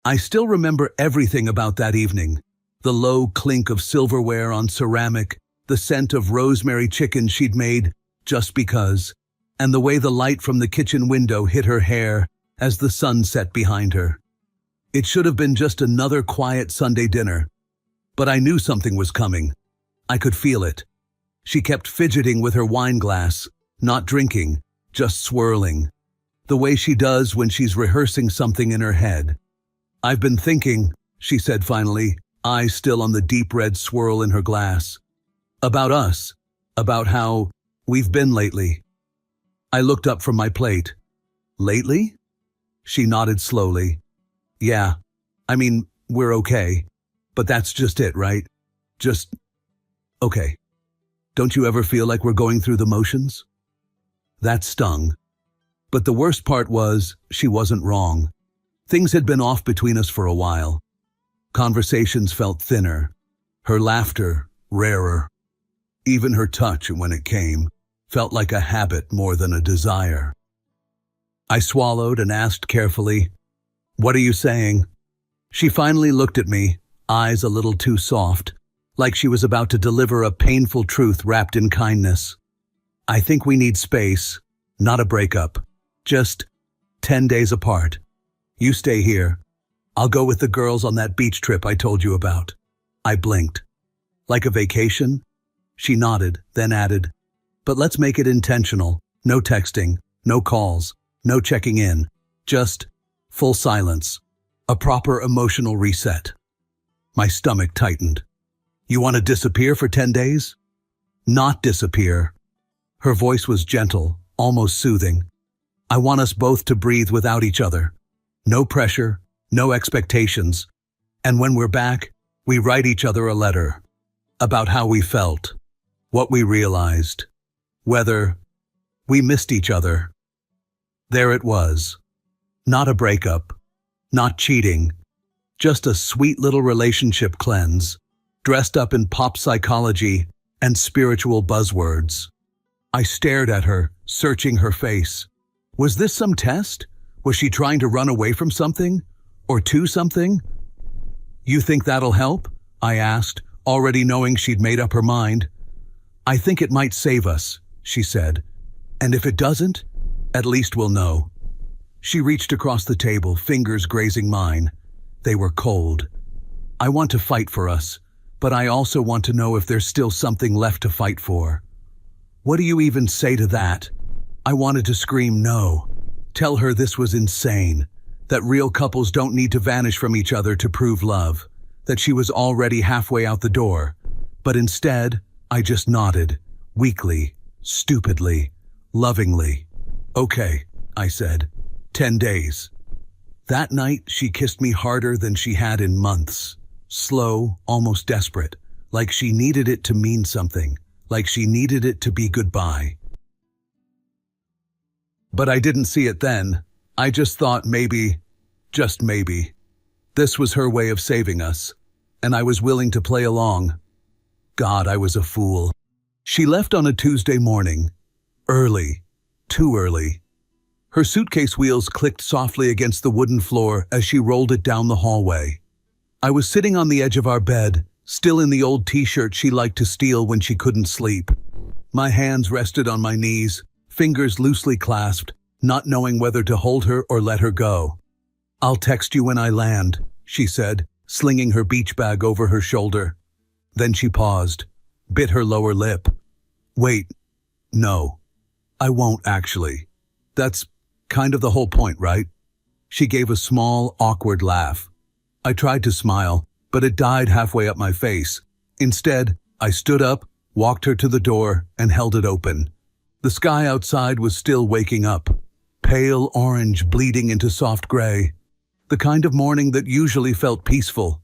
I still remember everything about that evening. The low clink of silverware on ceramic, the scent of rosemary chicken she'd made just because, and the way the light from the kitchen window hit her hair as the sun set behind her. It should have been just another quiet Sunday dinner, but I knew something was coming. I could feel it. She kept fidgeting with her wine glass, not drinking, just swirling, the way she does when she's rehearsing something in her head. "I've been thinking," she said finally, eyes still on the deep red swirl in her glass, "about us, about how we've been lately." I looked up from my plate. "Lately?" She nodded slowly. "Yeah, I mean, we're okay. But that's just it, right? Just okay. Don't you ever feel like we're going through the motions?" That stung. But the worst part was, she wasn't wrong. Things had been off between us for a while. Conversations felt thinner, her laughter rarer. Even her touch, when it came, felt like a habit more than a desire. I swallowed and asked carefully, "What are you saying?" She finally looked at me, eyes a little too soft, like she was about to deliver a painful truth wrapped in kindness. "I think we need space, not a breakup. Just 10 days apart. You stay here. I'll go with the girls on that beach trip I told you about." I blinked. "Like a vacation?" She nodded, then added, "But let's make it intentional. No texting, no calls, no checking in. Just full silence. A proper emotional reset." My stomach tightened. "You want to disappear for 10 days? "Not disappear." Her voice was gentle, almost soothing. "I want us both to breathe without each other. No pressure, no expectations. And when we're back, we write each other a letter. About how we felt, what we realized, whether we missed each other." There it was. Not a breakup, not cheating, just a sweet little relationship cleanse, dressed up in pop psychology and spiritual buzzwords. I stared at her, searching her face. Was this some test? Was she trying to run away from something? Or to something? "You think that'll help?" I asked, already knowing she'd made up her mind. "I think it might save us," she said. "And if it doesn't, at least we'll know." She reached across the table, fingers grazing mine. They were cold. "I want to fight for us, but I also want to know if there's still something left to fight for." "What do you even say to that?" I wanted to scream no. Tell her this was insane, that real couples don't need to vanish from each other to prove love, that she was already halfway out the door. But instead, I just nodded, weakly, stupidly, lovingly. "Okay," I said. 10 days. That night, she kissed me harder than she had in months. Slow, almost desperate, like she needed it to mean something, like she needed it to be goodbye. But I didn't see it then. I just thought maybe, just maybe, this was her way of saving us, and I was willing to play along. God, I was a fool. She left on a Tuesday morning. Early. Too early. Her suitcase wheels clicked softly against the wooden floor as she rolled it down the hallway. I was sitting on the edge of our bed, still in the old t-shirt she liked to steal when she couldn't sleep. My hands rested on my knees, fingers loosely clasped, not knowing whether to hold her or let her go. "I'll text you when I land," she said, slinging her beach bag over her shoulder. Then she paused, bit her lower lip. "Wait, no, I won't actually. That's kind of the whole point, right?" She gave a small, awkward laugh. I tried to smile, but it died halfway up my face. Instead, I stood up, walked her to the door, and held it open. The sky outside was still waking up, pale orange bleeding into soft gray, the kind of morning that usually felt peaceful.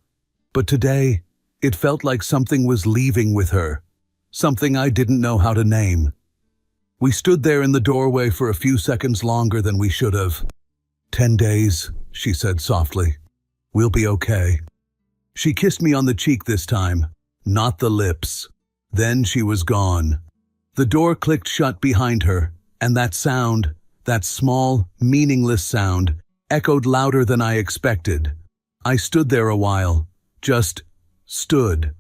But today, it felt like something was leaving with her, something I didn't know how to name. We stood there in the doorway for a few seconds longer than we should have. 10 days, she said softly. "We'll be okay." She kissed me on the cheek this time, not the lips. Then she was gone. The door clicked shut behind her, and that sound, that small, meaningless sound, echoed louder than I expected. I stood there a while, just stood,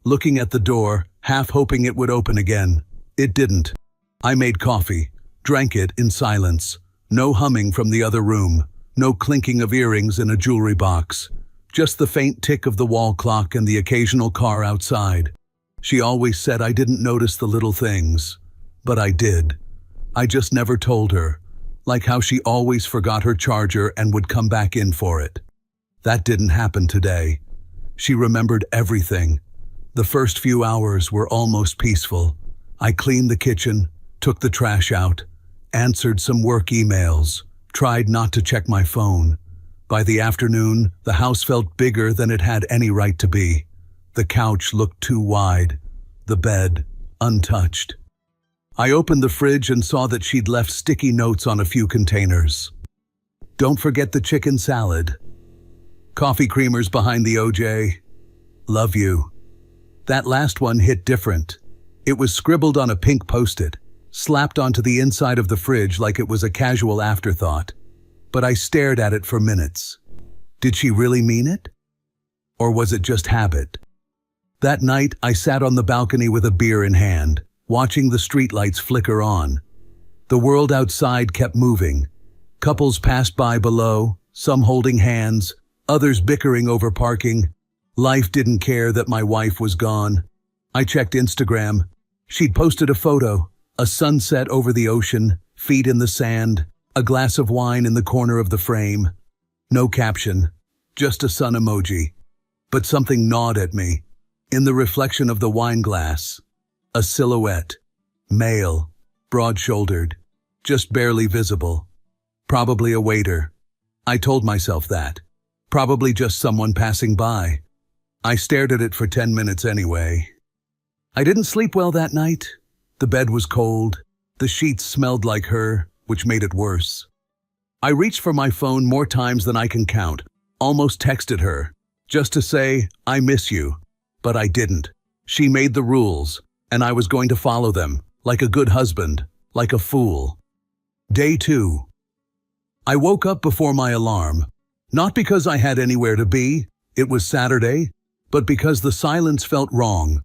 looking at the door, half hoping it would open again. It didn't. I made coffee, drank it in silence. No humming from the other room, no clinking of earrings in a jewelry box. Just the faint tick of the wall clock and the occasional car outside. She always said I didn't notice the little things, but I did. I just never told her, like how she always forgot her charger and would come back in for it. That didn't happen today. She remembered everything. The first few hours were almost peaceful. I cleaned the kitchen, took the trash out, answered some work emails, tried not to check my phone. By the afternoon, the house felt bigger than it had any right to be. The couch looked too wide, the bed untouched. I opened the fridge and saw that she'd left sticky notes on a few containers. Don't forget the chicken salad. Coffee creamers behind the OJ. Love you. That last one hit different. It was scribbled on a pink post-it, slapped onto the inside of the fridge like it was a casual afterthought. But I stared at it for minutes. Did she really mean it? Or was it just habit? That night, I sat on the balcony with a beer in hand, watching the streetlights flicker on. The world outside kept moving. Couples passed by below, some holding hands, others bickering over parking. Life didn't care that my wife was gone. I checked Instagram. She'd posted a photo, a sunset over the ocean, feet in the sand, a glass of wine in the corner of the frame. No caption, just a sun emoji. But something gnawed at me. In the reflection of the wine glass, a silhouette, male, broad-shouldered, just barely visible. Probably a waiter. I told myself that. Probably just someone passing by. I stared at it for 10 minutes anyway. I didn't sleep well that night. The bed was cold. The sheets smelled like her, which made it worse. I reached for my phone more times than I can count, almost texted her, just to say, I miss you. But I didn't. She made the rules, and I was going to follow them, like a good husband, like a fool. Day 2. I woke up before my alarm, not because I had anywhere to be, it was Saturday, but because the silence felt wrong.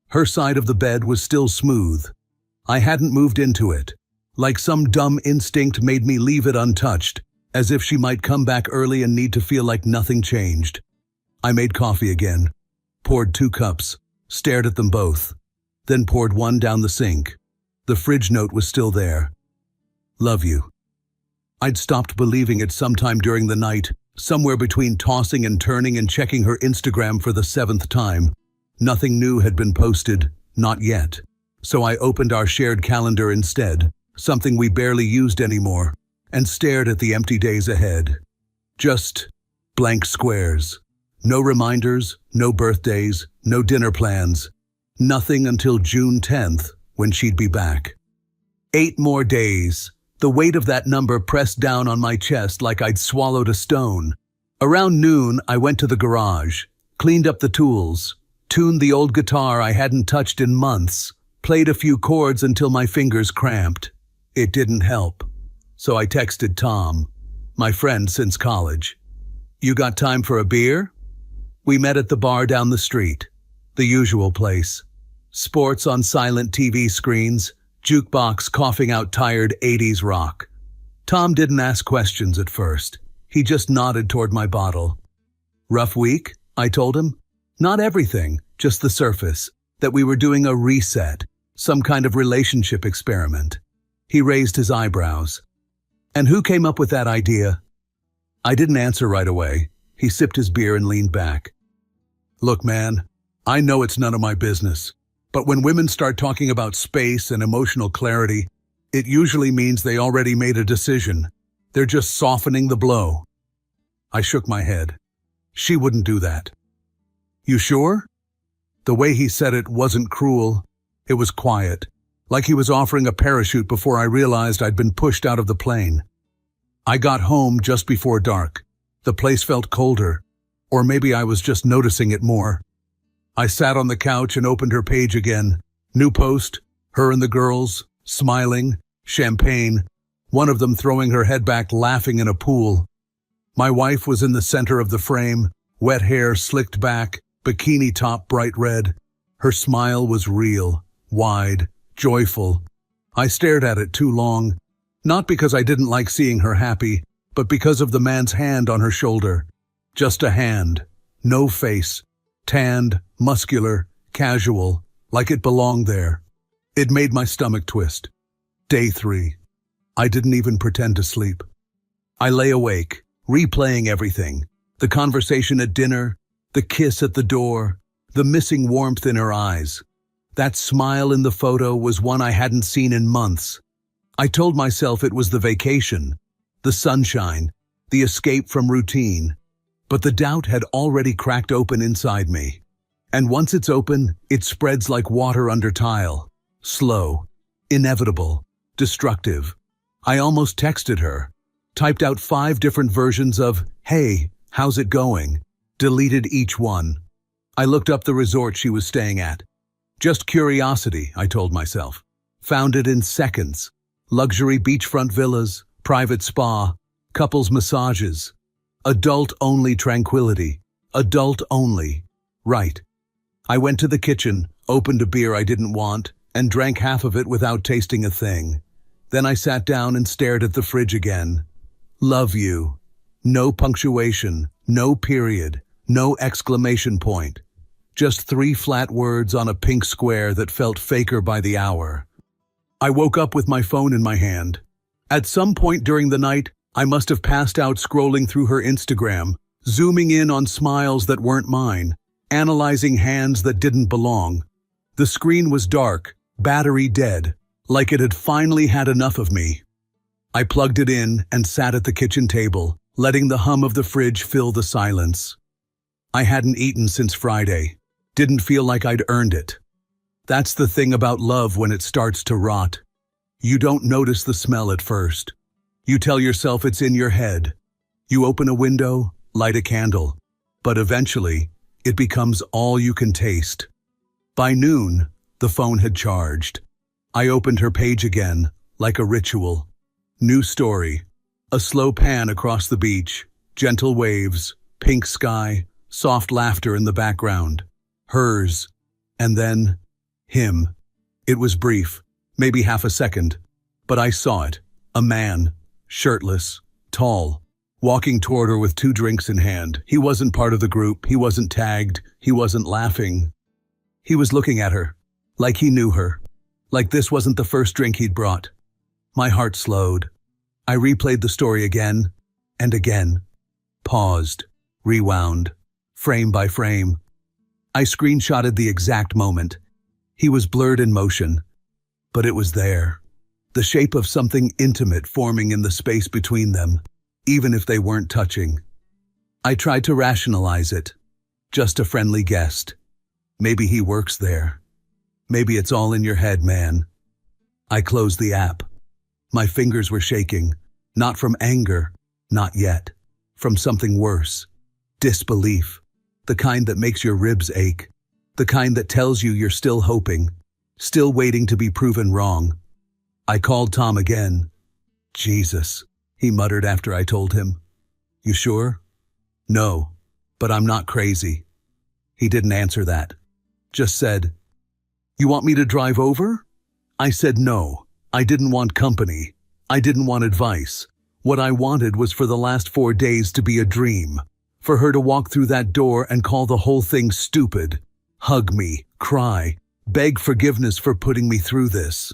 Her side of the bed was still smooth. I hadn't moved into it. Like some dumb instinct made me leave it untouched, as if she might come back early and need to feel like nothing changed. I made coffee again, poured 2 cups, stared at them both, then poured one down the sink. The fridge note was still there. Love you. I'd stopped believing it sometime during the night, somewhere between tossing and turning and checking her Instagram for the 7th time. Nothing new had been posted, not yet. So I opened our shared calendar instead, something we barely used anymore, and stared at the empty days ahead. Just blank squares. No reminders, no birthdays, no dinner plans. Nothing until June 10th, when she'd be back. 8 more days. The weight of that number pressed down on my chest like I'd swallowed a stone. Around noon, I went to the garage, cleaned up the tools, tuned the old guitar I hadn't touched in months, played a few chords until my fingers cramped. It didn't help. So I texted Tom, my friend since college. You got time for a beer? We met at the bar down the street. The usual place. Sports on silent TV screens, jukebox coughing out tired 80s rock. Tom didn't ask questions at first. He just nodded toward my bottle. Rough week? I told him. Not everything, just the surface. That we were doing a reset, some kind of relationship experiment. He raised his eyebrows. And who came up with that idea? I didn't answer right away. He sipped his beer and leaned back. Look, man, I know it's none of my business, but when women start talking about space and emotional clarity, it usually means they already made a decision. They're just softening the blow. I shook my head. She wouldn't do that. You sure? The way he said it wasn't cruel. It was quiet, like he was offering a parachute before I realized I'd been pushed out of the plane. I got home just before dark. The place felt colder, or maybe I was just noticing it more. I sat on the couch and opened her page again. New post, her and the girls, smiling, champagne, one of them throwing her head back laughing in a pool. My wife was in the center of the frame, Wet hair slicked back, bikini top bright red. Her smile was real, wide, joyful. I stared at it too long, not because I didn't like seeing her happy, but because of the man's hand on her shoulder. Just a hand, no face, tanned, muscular, casual, like it belonged there. It made my stomach twist. Day 3. I didn't even pretend to sleep. I lay awake, replaying everything. The conversation at dinner, the kiss at the door, the missing warmth in her eyes. That smile in the photo was one I hadn't seen in months. I told myself it was the vacation, the sunshine, the escape from routine. But the doubt had already cracked open inside me. And once it's open, it spreads like water under tile. Slow, inevitable, destructive. I almost texted her, typed out 5 different versions of, "Hey, how's it going?" Deleted each one. I looked up the resort she was staying at. Just curiosity, I told myself. Found it in seconds. Luxury beachfront villas, private spa, couples massages. Adult-only tranquility. Adult-only. Right. I went to the kitchen, opened a beer I didn't want, and drank half of it without tasting a thing. Then I sat down and stared at the fridge again. Love you. No punctuation, no period, no exclamation point. Just 3 flat words on a pink square that felt faker by the hour. I woke up with my phone in my hand. At some point during the night, I must have passed out scrolling through her Instagram, zooming in on smiles that weren't mine, analyzing hands that didn't belong. The screen was dark, battery dead, like it had finally had enough of me. I plugged it in and sat at the kitchen table, letting the hum of the fridge fill the silence. I hadn't eaten since Friday. Didn't feel like I'd earned it. That's the thing about love when it starts to rot. You don't notice the smell at first. You tell yourself it's in your head. You open a window, light a candle. But eventually, it becomes all you can taste. By noon, the phone had charged. I opened her page again, like a ritual. New story. A slow pan across the beach, gentle waves, pink sky, soft laughter in the background. Hers. And then, him. It was brief, maybe half a second. But I saw it. A man, shirtless, tall, walking toward her with 2 drinks in hand. He wasn't part of the group, he wasn't tagged, he wasn't laughing. He was looking at her, like he knew her, like this wasn't the first drink he'd brought. My heart slowed. I replayed the story again and again. Paused, rewound, frame by frame. I screenshotted the exact moment. He was blurred in motion, but it was there. The shape of something intimate forming in the space between them, even if they weren't touching. I tried to rationalize it. Just a friendly guest. Maybe he works there. Maybe it's all in your head, man. I closed the app. My fingers were shaking, not from anger, not yet. From something worse. Disbelief. The kind that makes your ribs ache. The kind that tells you you're still hoping, still waiting to be proven wrong. I called Tom again. Jesus, he muttered after I told him. You sure? No, but I'm not crazy. He didn't answer that. Just said, you want me to drive over? I said no. I didn't want company. I didn't want advice. What I wanted was for the last 4 days to be a dream. For her to walk through that door and call the whole thing stupid. Hug me, cry, beg forgiveness for putting me through this.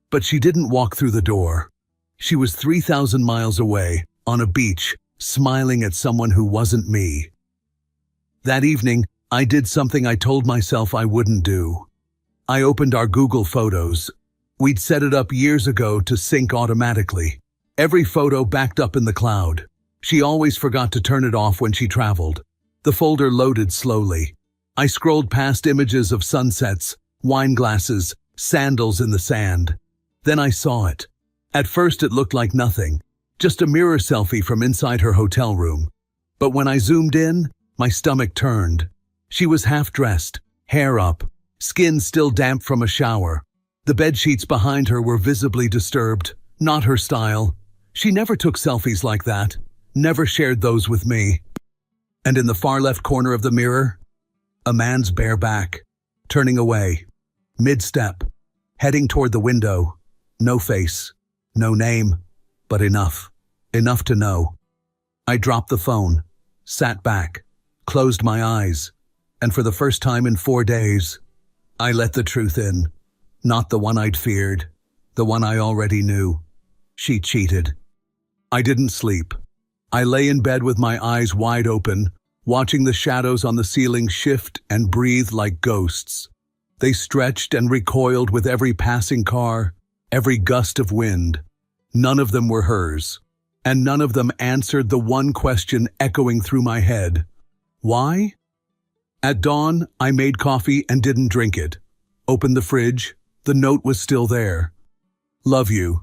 But she didn't walk through the door. She was 3,000 miles away, on a beach, smiling at someone who wasn't me. That evening, I did something I told myself I wouldn't do. I opened our Google Photos. We'd set it up years ago to sync automatically. Every photo backed up in the cloud. She always forgot to turn it off when she traveled. The folder loaded slowly. I scrolled past images of sunsets, wine glasses, sandals in the sand. Then I saw it. At first it looked like nothing, just a mirror selfie from inside her hotel room. But when I zoomed in, my stomach turned. She was half-dressed, hair up, skin still damp from a shower. The bedsheets behind her were visibly disturbed, not her style. She never took selfies like that, never shared those with me. And in the far left corner of the mirror, a man's bare back, turning away, mid-step, heading toward the window. No face, no name, but enough to know. I dropped the phone, sat back, closed my eyes, and for the first time in 4 days, I let the truth in. Not the one I'd feared, the one I already knew. She cheated. I didn't sleep. I lay in bed with my eyes wide open, watching the shadows on the ceiling shift and breathe like ghosts. They stretched and recoiled with every passing car, every gust of wind. None of them were hers, and none of them answered the one question echoing through my head. Why? At dawn, I made coffee and didn't drink it. Opened the fridge. The note was still there. Love you.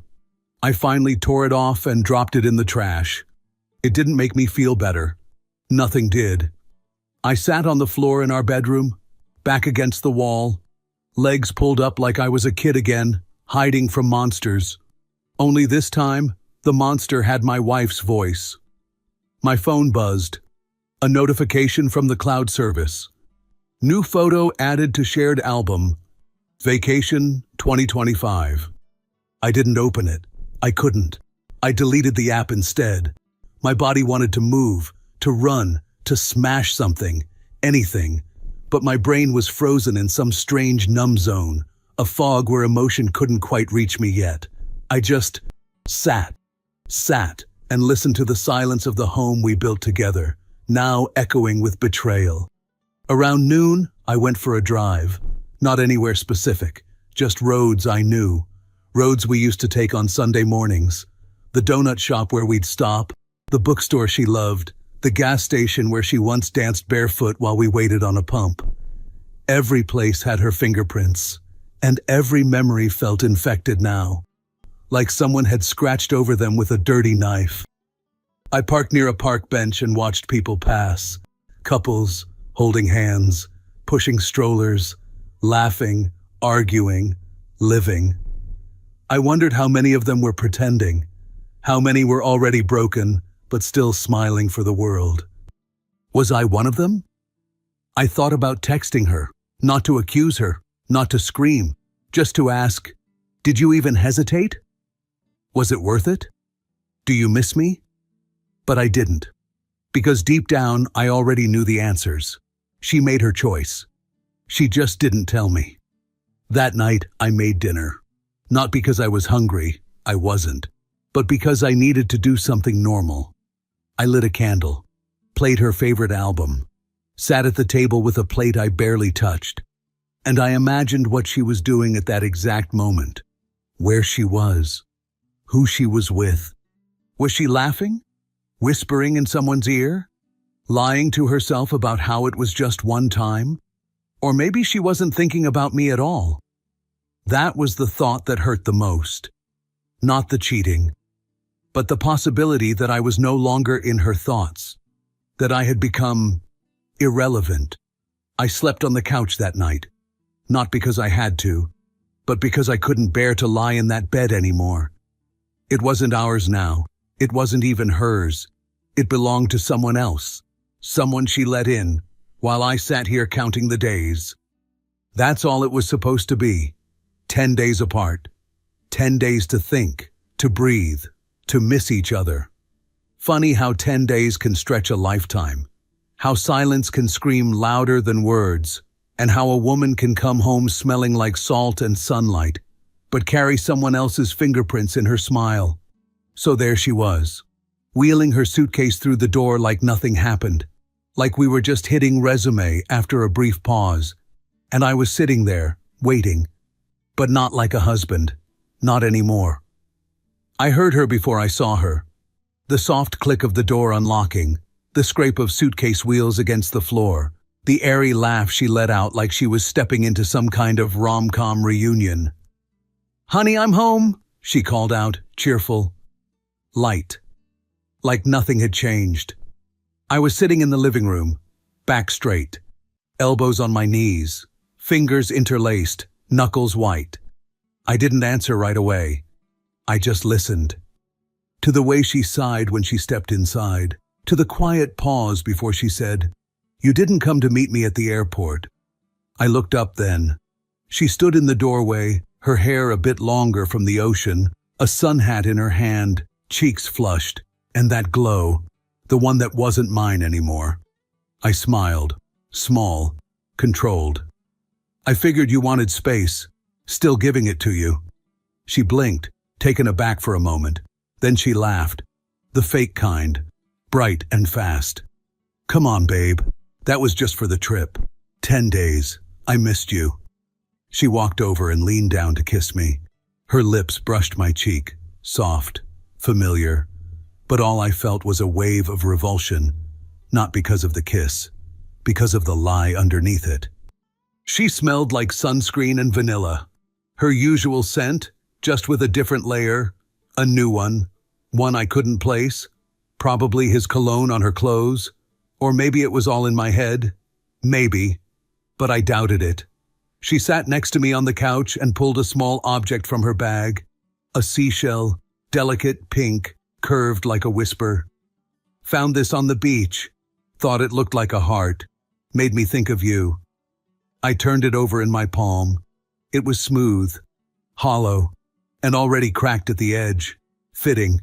I finally tore it off and dropped it in the trash. It didn't make me feel better. Nothing did. I sat on the floor in our bedroom, back against the wall, legs pulled up like I was a kid again, hiding from monsters. Only this time, the monster had my wife's voice. My phone buzzed. A notification from the cloud service. New photo added to shared album. Vacation 2025. I didn't open it. I couldn't. I deleted the app instead. My body wanted to move, to run, to smash something, anything. But my brain was frozen in some strange numb zone, a fog where emotion couldn't quite reach me yet. I just sat, and listened to the silence of the home we built together, now echoing with betrayal. Around noon, I went for a drive. Not anywhere specific, just roads I knew. Roads we used to take on Sunday mornings. The donut shop where we'd stop, the bookstore she loved, the gas station where she once danced barefoot while we waited on a pump. Every place had her fingerprints, and every memory felt infected now, like someone had scratched over them with a dirty knife. I parked near a park bench and watched people pass, couples holding hands, pushing strollers, laughing, arguing, living. I wondered how many of them were pretending, how many were already broken, but still smiling for the world. Was I one of them? I thought about texting her, not to accuse her, not to scream, just to ask, did you even hesitate? Was it worth it? Do you miss me? But I didn't, because deep down I already knew the answers. She made her choice. She just didn't tell me. That night I made dinner. Not because I was hungry, I wasn't, but because I needed to do something normal. I lit a candle, played her favorite album, sat at the table with a plate I barely touched, and I imagined what she was doing at that exact moment, where she was, who she was with. Was she laughing? Whispering in someone's ear? Lying to herself about how it was just one time? Or maybe she wasn't thinking about me at all. That was the thought that hurt the most. Not the cheating, but the possibility that I was no longer in her thoughts, that I had become irrelevant. I slept on the couch that night, not because I had to, but because I couldn't bear to lie in that bed anymore. It wasn't ours now. It wasn't even hers. It belonged to someone else, someone she let in, while I sat here counting the days. That's all it was supposed to be. 10 days apart. 10 days to think, to breathe, to miss each other. Funny how 10 days can stretch a lifetime. How silence can scream louder than words, and how a woman can come home smelling like salt and sunlight, but carry someone else's fingerprints in her smile. So there she was, wheeling her suitcase through the door like nothing happened, like we were just hitting resume after a brief pause, and I was sitting there, waiting, but not like a husband, not anymore. I heard her before I saw her. The soft click of the door unlocking, the scrape of suitcase wheels against the floor, the airy laugh she let out like she was stepping into some kind of rom-com reunion. "Honey, I'm home," she called out, cheerful. Light. Like nothing had changed. I was sitting in the living room, back straight, elbows on my knees, fingers interlaced, knuckles white. I didn't answer right away. I just listened. To the way she sighed when she stepped inside, to the quiet pause before she said, "You didn't come to meet me at the airport." I looked up then. She stood in the doorway, her hair a bit longer from the ocean, a sun hat in her hand, cheeks flushed, and that glow, the one that wasn't mine anymore. I smiled, small, controlled. "I figured you wanted space, still giving it to you." She blinked, taken aback for a moment. Then she laughed, the fake kind, bright and fast. "Come on, babe. That was just for the trip. 10 days. I missed you." She walked over and leaned down to kiss me. Her lips brushed my cheek, soft, familiar, but all I felt was a wave of revulsion, not because of the kiss, because of the lie underneath it. She smelled like sunscreen and vanilla. Her usual scent, just with a different layer, a new one I couldn't place. Probably his cologne on her clothes, or maybe it was all in my head. Maybe, but I doubted it. She sat next to me on the couch and pulled a small object from her bag, a seashell, delicate pink, curved like a whisper. "Found this on the beach. Thought it looked like a heart. Made me think of you." I turned it over in my palm. It was smooth, hollow, and already cracked at the edge. Fitting.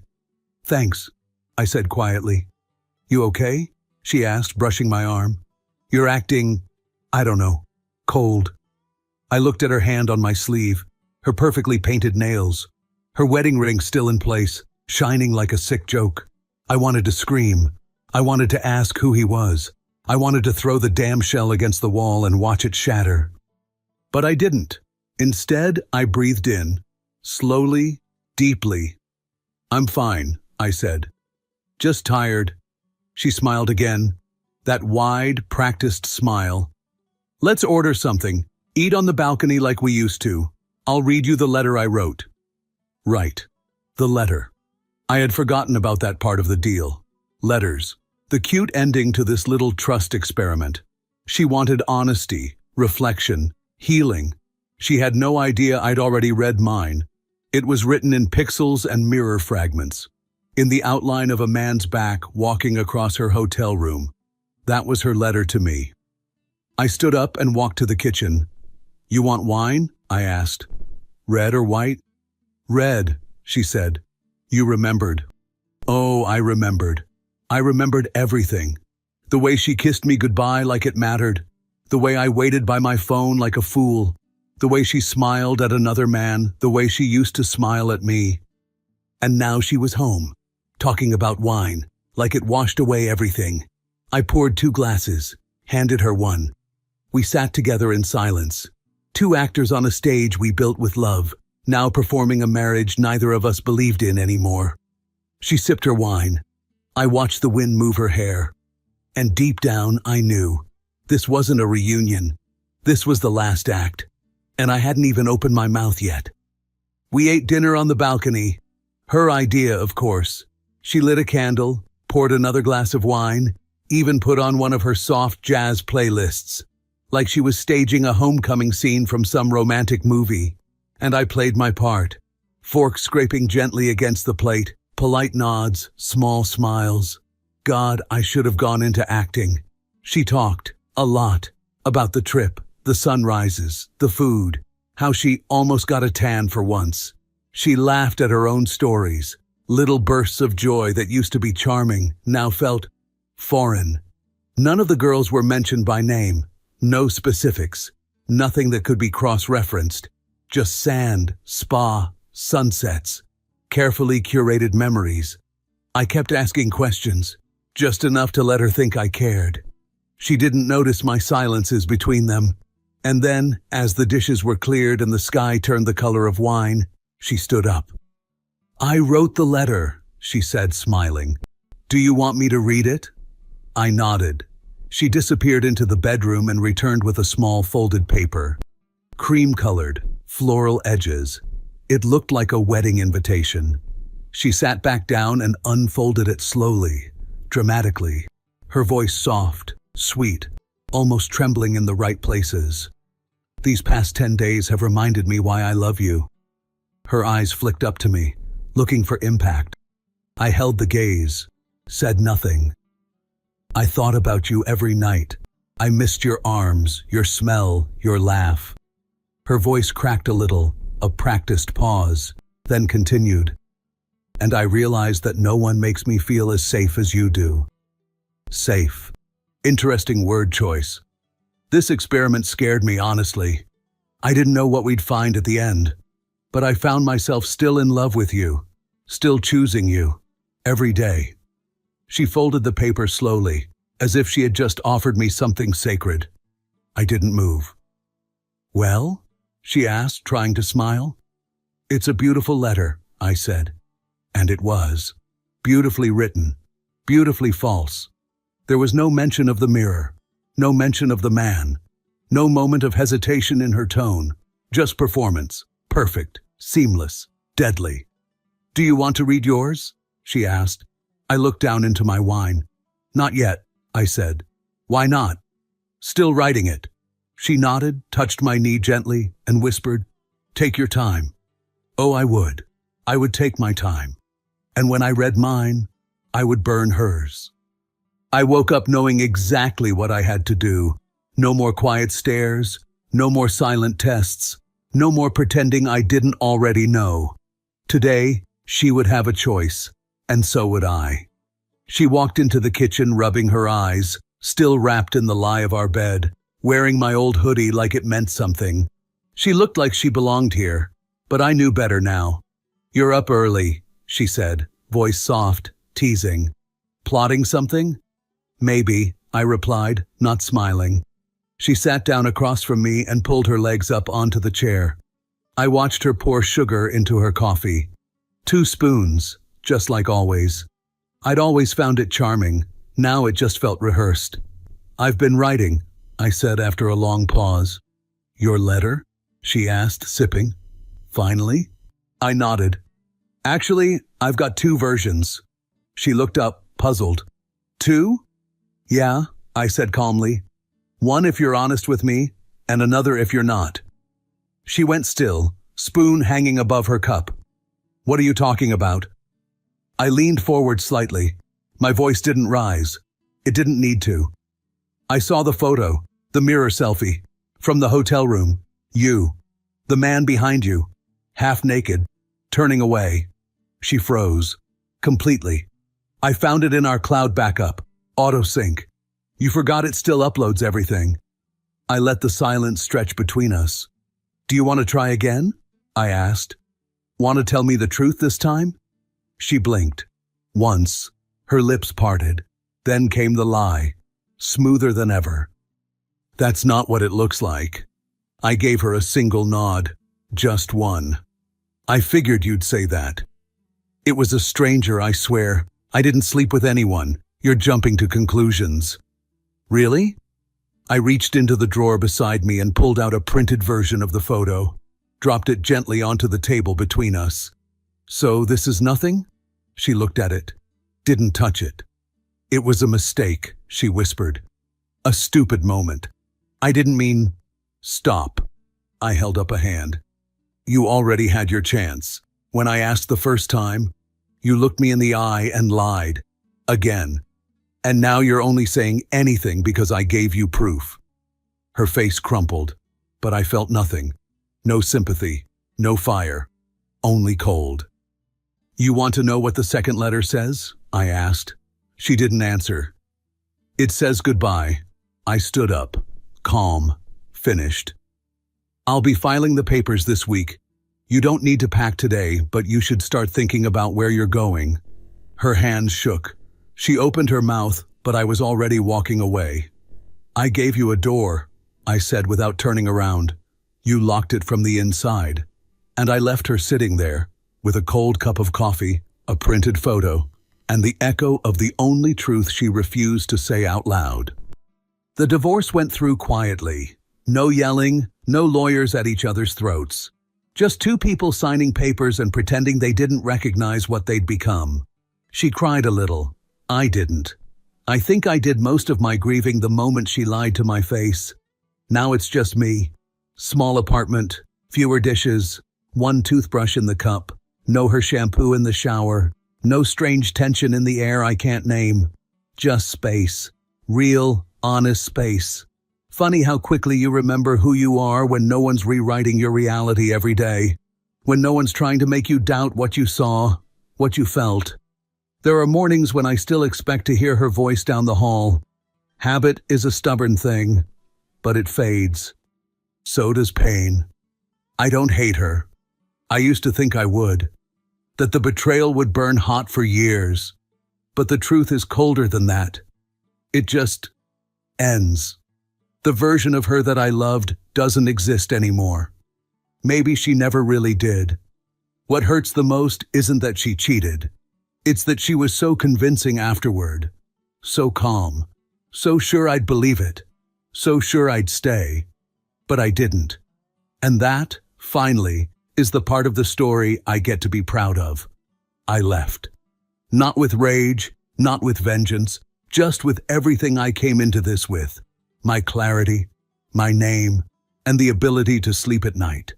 "Thanks," I said quietly. "You okay?" she asked, brushing my arm. "You're acting, I don't know, cold." I looked at her hand on my sleeve, her perfectly painted nails, her wedding ring still in place, shining like a sick joke. I wanted to scream. I wanted to ask who he was. I wanted to throw the damn shell against the wall and watch it shatter. But I didn't. Instead, I breathed in, slowly, deeply. "I'm fine," I said. "Just tired." She smiled again, that wide, practiced smile. "Let's order something. Eat on the balcony like we used to. I'll read you the letter I wrote." Right. The letter. I had forgotten about that part of the deal. Letters. The cute ending to this little trust experiment. She wanted honesty, reflection, healing. She had no idea I'd already read mine. It was written in pixels and mirror fragments, in the outline of a man's back walking across her hotel room. That was her letter to me. I stood up and walked to the kitchen. "You want wine?" I asked. "Red or white?" "Red," she said. "You remembered." Oh, I remembered. I remembered everything. The way she kissed me goodbye like it mattered. The way I waited by my phone like a fool. The way she smiled at another man. The way she used to smile at me. And now she was home, talking about wine, like it washed away everything. I poured 2 glasses, handed her one. We sat together in silence. 2 actors on a stage we built with love, now performing a marriage neither of us believed in anymore. She sipped her wine. I watched the wind move her hair. And deep down, I knew. This wasn't a reunion. This was the last act. And I hadn't even opened my mouth yet. We ate dinner on the balcony. Her idea, of course. She lit a candle, poured another glass of wine, even put on one of her soft jazz playlists, like she was staging a homecoming scene from some romantic movie. And I played my part, fork scraping gently against the plate, polite nods, small smiles. God, I should have gone into acting. She talked, a lot, about the trip, the sunrises, the food, how she almost got a tan for once. She laughed at her own stories, little bursts of joy that used to be charming, now felt foreign. None of the girls were mentioned by name, no specifics, nothing that could be cross-referenced, just sand, spa, sunsets, carefully curated memories. I kept asking questions, just enough to let her think I cared. She didn't notice my silences between them. And then, as the dishes were cleared and the sky turned the color of wine, she stood up. "I wrote the letter," she said, smiling. "Do you want me to read it?" I nodded. She disappeared into the bedroom and returned with a small folded paper. Cream-colored, floral edges. It looked like a wedding invitation. She sat back down and unfolded it slowly, dramatically, her voice soft, sweet, almost trembling in the right places. "These past 10 days have reminded me why I love you." Her eyes flicked up to me, looking for impact. I held the gaze, said nothing. I thought about you every night. I missed your arms, your smell, your laugh. Her voice cracked a little, a practiced pause, then continued. And I realized that no one makes me feel as safe as you do. Safe. Interesting word choice. This experiment scared me, honestly. I didn't know what we'd find at the end, but I found myself still in love with you, still choosing you, every day. She folded the paper slowly, as if she had just offered me something sacred. I didn't move. Well? She asked, trying to smile. It's a beautiful letter, I said. And it was. Beautifully written. Beautifully false. There was no mention of the mirror. No mention of the man. No moment of hesitation in her tone. Just performance. Perfect. Seamless. Deadly. Do you want to read yours? She asked. I looked down into my wine. Not yet, I said. Why not? Still writing it. She nodded, touched my knee gently, and whispered, Take your time. Oh, I would. I would take my time. And when I read mine, I would burn hers. I woke up knowing exactly what I had to do. No more quiet stares, no more silent tests, no more pretending I didn't already know. Today, she would have a choice, and so would I. She walked into the kitchen rubbing her eyes, still wrapped in the lie of our bed, wearing my old hoodie like it meant something. She looked like she belonged here, but I knew better now. You're up early, she said, voice soft, teasing. Plotting something? Maybe, I replied, not smiling. She sat down across from me and pulled her legs up onto the chair. I watched her pour sugar into her coffee. 2 spoons, just like always. I'd always found it charming. Now it just felt rehearsed. I've been writing, I said after a long pause. Your letter? She asked, sipping. Finally? I nodded. Actually, I've got 2 versions. She looked up, puzzled. 2? Yeah, I said calmly. One if you're honest with me, and another if you're not. She went still, spoon hanging above her cup. What are you talking about? I leaned forward slightly. My voice didn't rise. It didn't need to. I saw the photo, the mirror selfie, from the hotel room. You, the man behind you, half naked, turning away. She froze. Completely. I found it in our cloud backup. Auto-sync. You forgot it still uploads everything. I let the silence stretch between us. Do you want to try again? I asked. Want to tell me the truth this time? She blinked. Once. Her lips parted. Then came the lie. Smoother than ever. That's not what it looks like. I gave her a single nod. Just one. I figured you'd say that. It was a stranger, I swear. I didn't sleep with anyone. You're jumping to conclusions. Really? I reached into the drawer beside me and pulled out a printed version of the photo, dropped it gently onto the table between us. So this is nothing? She looked at it. Didn't touch it. It was a mistake, she whispered. A stupid moment. I didn't mean... Stop. I held up a hand. You already had your chance. When I asked the first time, you looked me in the eye and lied. Again. And now you're only saying anything because I gave you proof. Her face crumpled, but I felt nothing. No sympathy, no fire, only cold. You want to know what the second letter says? I asked. She didn't answer. It says goodbye. I stood up, calm, finished. I'll be filing the papers this week. You don't need to pack today, but you should start thinking about where you're going. Her hands shook. She opened her mouth, but I was already walking away. I gave you a door, I said without turning around. You locked it from the inside. And I left her sitting there, with a cold cup of coffee, a printed photo, and the echo of the only truth she refused to say out loud. The divorce went through quietly. No yelling, no lawyers at each other's throats. Just 2 people signing papers and pretending they didn't recognize what they'd become. She cried a little. I didn't. I think I did most of my grieving the moment she lied to my face. Now it's just me. Small apartment, fewer dishes, 1 toothbrush in the cup, no her shampoo in the shower, no strange tension in the air I can't name. Just space, Real, honest space. Funny how quickly you remember who you are when no one's rewriting your reality every day. When no one's trying to make you doubt what you saw, what you felt. There are mornings when I still expect to hear her voice down the hall. Habit is a stubborn thing, but it fades. So does pain. I don't hate her. I used to think I would. That the betrayal would burn hot for years. But the truth is colder than that. It just ends. The version of her that I loved doesn't exist anymore. Maybe she never really did. What hurts the most isn't that she cheated. It's that she was so convincing afterward. So calm. So sure I'd believe it. So sure I'd stay. But I didn't. And that, finally, is the part of the story I get to be proud of. I left. Not with rage, not with vengeance, just with everything I came into this with. My clarity, my name, and the ability to sleep at night.